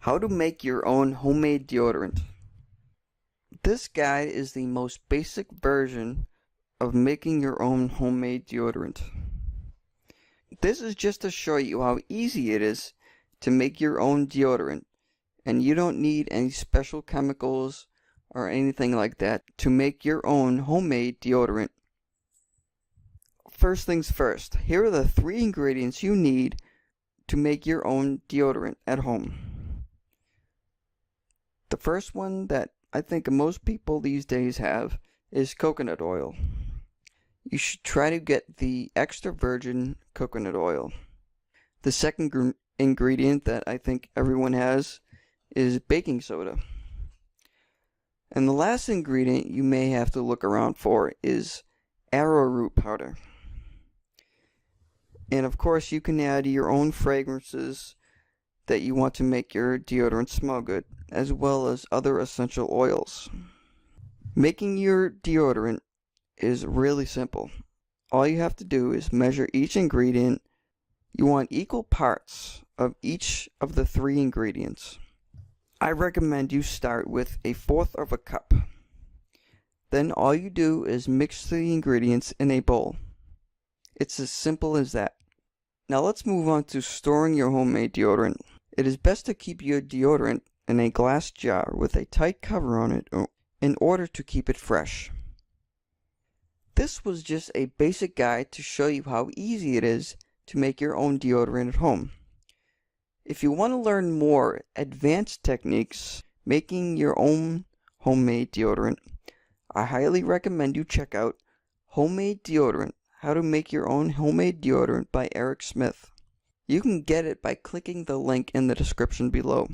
How to make your own homemade deodorant. This guide is the most basic version of making your own homemade deodorant. This is just to show you how easy it is to make your own deodorant, and you don't need any special chemicals or anything like that to make your own homemade deodorant. First things first, here are the 3 ingredients you need to make your own deodorant at home. The first one that I think most people these days have is coconut oil. You should try to get the extra virgin coconut oil. The second ingredient that I think everyone has is baking soda. And the last ingredient you may have to look around for is arrowroot powder. And of course you can add your own fragrances that you want to make your deodorant smell good, as well as other essential oils. Making your deodorant is really simple. All you have to do is measure each ingredient. You want equal parts of each of the 3 ingredients. I recommend you start with 1/4 of a cup. Then all you do is mix the ingredients in a bowl. It's as simple as that. Now let's move on to storing your homemade deodorant. It is best to keep your deodorant in a glass jar with a tight cover on it in order to keep it fresh. This was just a basic guide to show you how easy it is to make your own deodorant at home. If you want to learn more advanced techniques making your own homemade deodorant, I highly recommend you check out Homemade Deodorant: How to Make Your Own Homemade Deodorant by Eric Smith. You can get it by clicking the link in the description below.